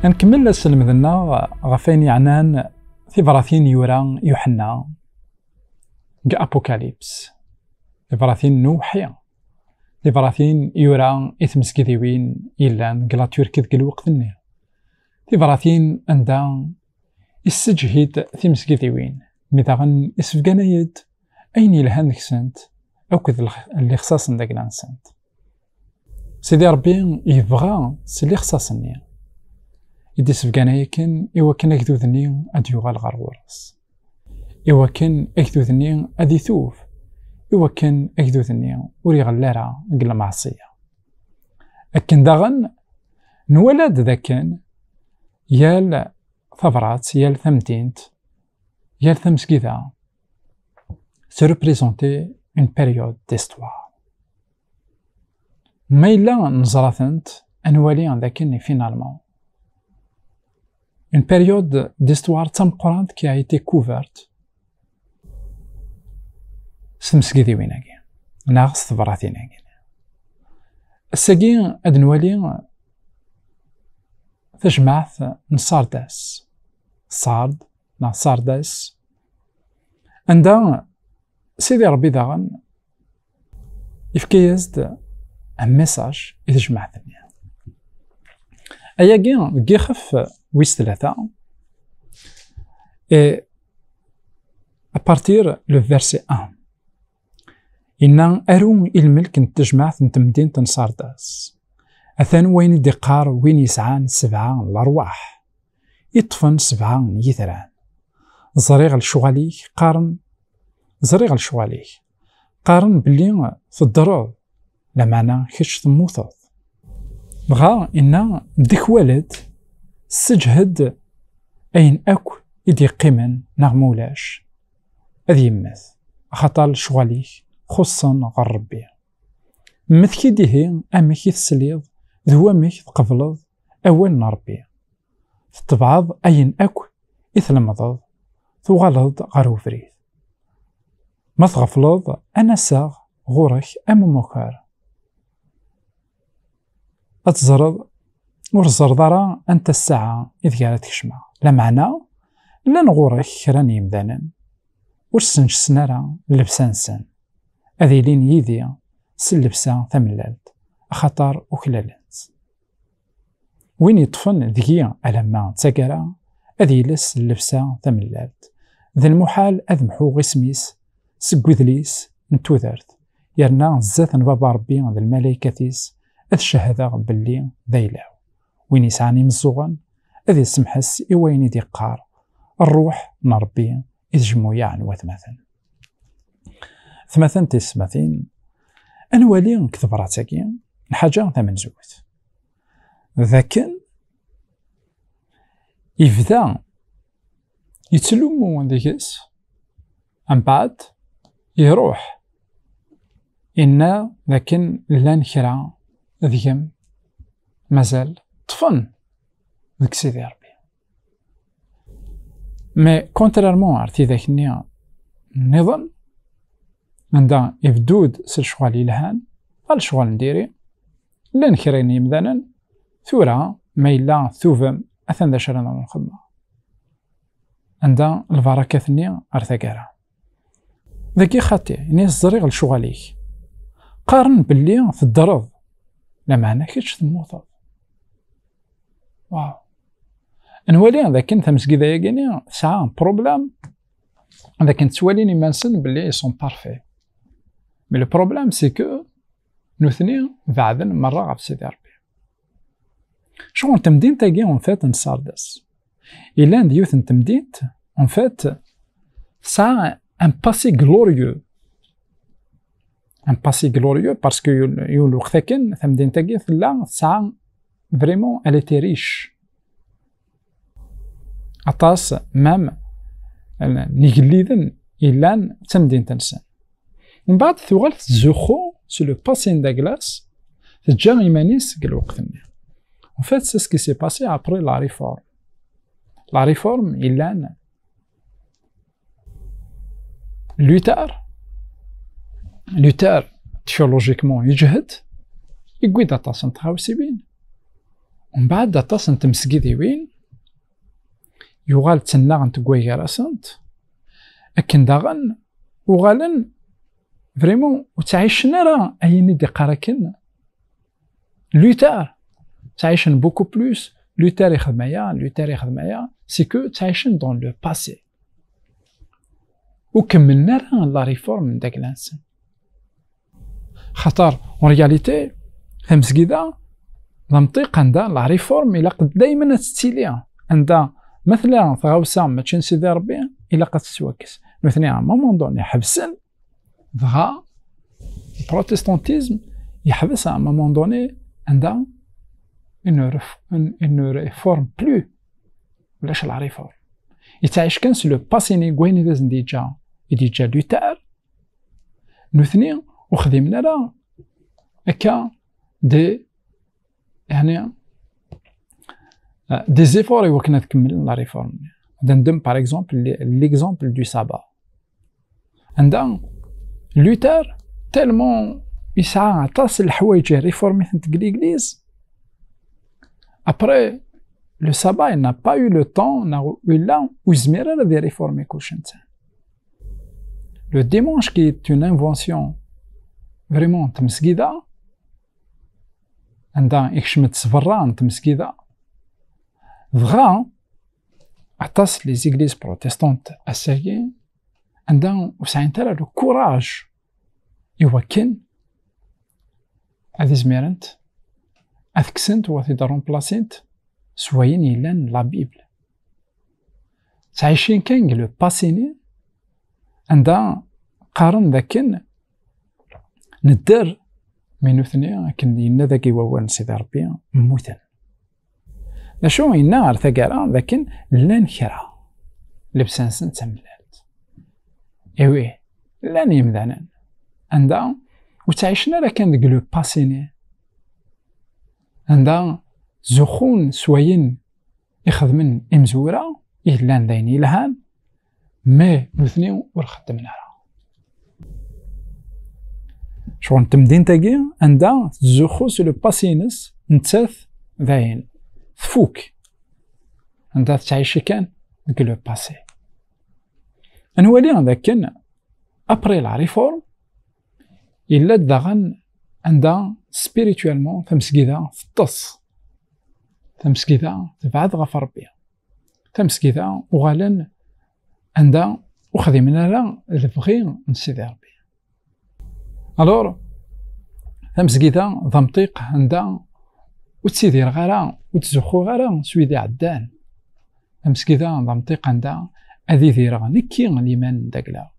نكمل سلمذنا غفين يعنان في براثين يورا يوحنا أبوكاليبس، في براثين نوحي، في براثين يورا إثمس كذيوين إلا قلاتيور كذ الوقت النير، في براثين أندا السجهيد ثمس كذيوين مثلا إسفقنا يد أين يلهان كسنت أو كذ اللي خصاصن داك لانسنت. سيدي ربي يبغى سلي خصاصني يدي سفقانا يكن إوا كان أكدوذني أد يغال غار ورس، إوا كان أكدوذني أد يثوف، إوا كان أكدوذني وري غلارة قل معصية. أكن داغن نولاد ذاكن يال ثبرات يال ثمتينت يال ثمسكيذا se représenter une période d'histoire. ما إلا نزراثنت أنوالي عن ذاكن فينالمون une période d'histoire تمقرانت qui a été couverte سمسكيذي ويناكي ناغس ثبراثيناكي الساقين أد نوالي تجمعث نصارداس صارد نا صارداس عندها سيدي ربي داغن يفكيزد ان ميساج يتجمع ثانية أيا كي خف ويس ثلاثة أبارتير لو فيرسي 1 إن أرون الملك نتجمع تمدين تنصارداس أثان وين دقار وين يسعان 7 الأرواح يطفن 7 يثران زريغ الشغاليك قارن زريغ الشغاليك قارن بلي في الضرور لمعنى كش تموثض بغا إن ديك والد سجهد أين أكو إدي قيمن نغمولاش أذي يمث خطال شغاليك خصا غربي مثكي ديهي أمك يتسليض ذو أمك تقفلض أول نربي تتبعض أين أكو إثلمضض ثغلض غارو فريد ما تغفلض أنا ساغ غورك أم مكار أتزرد ورزردارا أنت الساعة إذ قالت كشمع لا معنى لا نغورك كراني مدانا ورسنج سنارا لبسان سن أذي لين يذي سلبسان ثملالت أخطار وكلالت وين يطفن ذكي ألما تساقرا أذي لس اللبسان ثملالت ذا المحال أذمحو غسميس سقوذليس نتوذرت يرنا زاثن بابا ربي ذا الملايكاتيس أذ شهدا باللي ذيلاو وين يسعني مزوغن أذي سمحس إوين يدي قار الروح نربي إذ جمويا وثمثن ثمثن تسمثين أنوالي كثبراتاكين الحاجة ثمن زوت ذاكن يفدا يتلومو ذيكس من بعد يروح إنا ذاكن لان كرا ذيكم مازال طفن ذيك سيدي ربي مي كونترارمون عرفتي ذاك النظام عندها يفدود سالشغال يلهان الشغال نديري لان كريني مذانا ثورة ما إلا ثوفم أثن ذا شرانا من الخدمة عندها البركة ثنية أرثاكارا ذاكي خاطي يعني الزريغ لشغاليك قارن باللي في الضرب لا معنى كيتش تموثض واو نولي ذاك انت مسكيدا ياكيني ساعة بروبلام ذاك انت تواليني مانسن باللي يسون بارفي مي لو بروبلام سي كو نوثني بعدن مرة غف سيدي ربي شغل تمدين تاكي اون فات نصاردس إلا نديوث نتمدينت اون فات ساعة ان باسي غلوريو ان باسي غلوريو باسكو يولو وقتاكن تمدين تاكي ثلا ساعة فريمون elle était riche أطاس مام نيجليذن إلان تمدين تنسان من بعد ثوغال تزوخو سو لو باسين داكلاس تجا إيمانيس قال وقتني en fait c'est ce qui s'est passé après la réforme إلان لوتار تيولوجيكمون يجهد يقوي داطاس نتخاوسي بين ومن بعد أطاس نتمسكي ديوين يغال تسنى غنتقوي غراسنت أكن داغن وغالن فريمون وتعيشنا راه أيني دي قراكن لوتار تعيشن بوكو بلوس لوتار يخدمايا سي كو تعيشن دون لو باسي وكملنا راه لا ريفورم من داك الانسان خاطر اون رياليتي المسكيده المنطقه عندها لا ريفورم الا قد دائما تستيليها عندها مثلا ثغاوسا ما تشن سيدي ربي الا قد تسواكس مثلا مومون دوني حبسن دغا البروتستانتيزم يحبس ا مومون دوني عندها une réforme plus ولاش لا ريفورم يتعيش كان سو لو باسيني كوين دازن ديجا لوتار نثني وخدمنا راه هكا دي يعني دي زيفور وكنا تكمل لا ريفورم ندم باغ اكزومبل ليكزومبل دو سابا عندها لوتار تالمون يسعى عطاس الحوايج ريفورمي تاع ليغليز après le sabbat il n'a pas eu le temps où يزمير على دي ريفورمي كلشي نتاع le dimanche qui est une invention فريمون تمسكيده عندها يكشمت سفران تمسكيده دغا عطاس لي زيغليز بروتستانت اساكين عندها وسعين تاع لو كوراج يوكن هذه زميرنت أثكسنت وثيدرون بلاسينت سوين يلان لا بيبل تعيشين كان لو باسيني عندها قارن ذاكن ندر من ثنيا كن ينا ذاك يوال سيدي ربي موثن لاشو ينا غير ثقارا لكن لان كرا لبسانسن تملالت ايوي لان يمدانا عندها وتعيشنا لكن ذاك لو باسيني عندها زخون سوين يخدمن امزورة إهلان داين إلهان مي نثني ورخدمنا راه شغل تمدين تاقي عندها زخو سو لو باسينس نتاث داين تفوك عندها تعيش كان ديك لو باسي نولي هذاك كان ابري لا ريفورم إلا داغن عندها سبيريتوالمون تمسكيدا في الطس تمسكيدا تبعد غف ربي تمسكيدا وغالن عندها وخدمنا لها البغي نسيدي ربي الور تمسكيدا ضمطيق عندها وتسيدي غارا وتزخو غارا سويدي عدان تمسكيدا ضمطيق عندها هذي ديرها نكي ليمان داكلا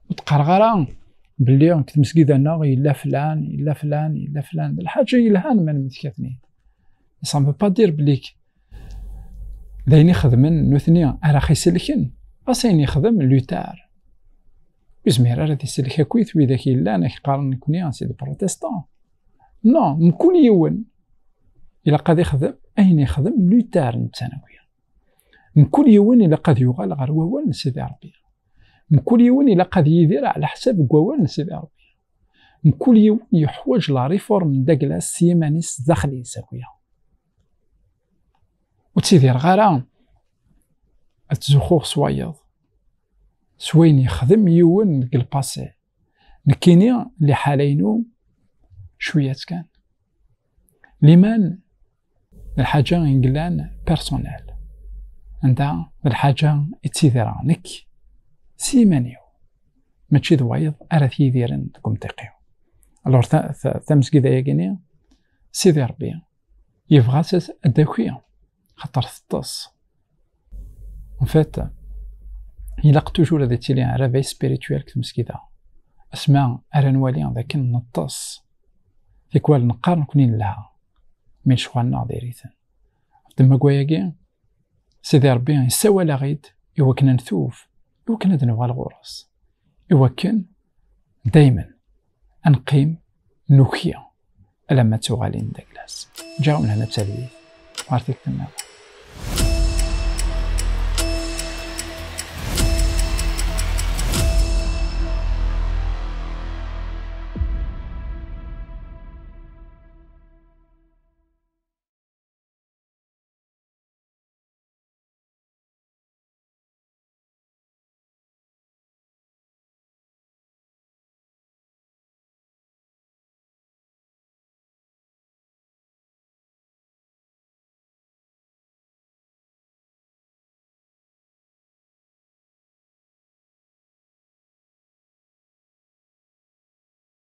وتقرا غارا بلي كتمسكيدا ناغ إلا فلان الحاجة يلهان من متكاتنين سا مبو با دير بليك داين يخدمن نوثنيا على خي سلكن أسين يخدم لوتار وزمير راه تيسلك كويت ويداك إلا أنا كيقارن كوني سيدي بروتستان نو من كل يوم إلا قاد يخدم أين يخدم لوتار نتانوية من كل يوم إلا قاد يغال غير ووال سيدي ربي من كل يوم إلا قاد يدير على حساب قوال سيدي ربي من كل يوم يحوج لا ريفورم داكلا سيمانيس داخلي ساكويا وتسيدير غارا تزخوخ سوايض سوين يخدم يون ديك الباسي نكيني اللي حالينو شوية كان لمن الحاجة ينقلان بيرسونيل عندها الحاجة اتسيديرا نك سيمانيو ماشي دوايض أرى ثيديرن تكم تقيو الور تمسكي ذا يقيني سيدي ربي يبغى الداكوية خاطر الطاس فات إلا توجور هذا تيلي ان ريفي سبيريتوال كتمسكي ذا اسمع أرى نوالي ذاك نطاس تيكوال نقارن كونين لها من شغالنا ديريثن تما كواياكي سيدي ربي يسوى لاغيد إوا كنا نثوف إوا كنا دنوغا الغرس إوا كان دايما نقيم نوخيا لما تغالين داكلاس جاونا هنا بسالي وعرفتك تمام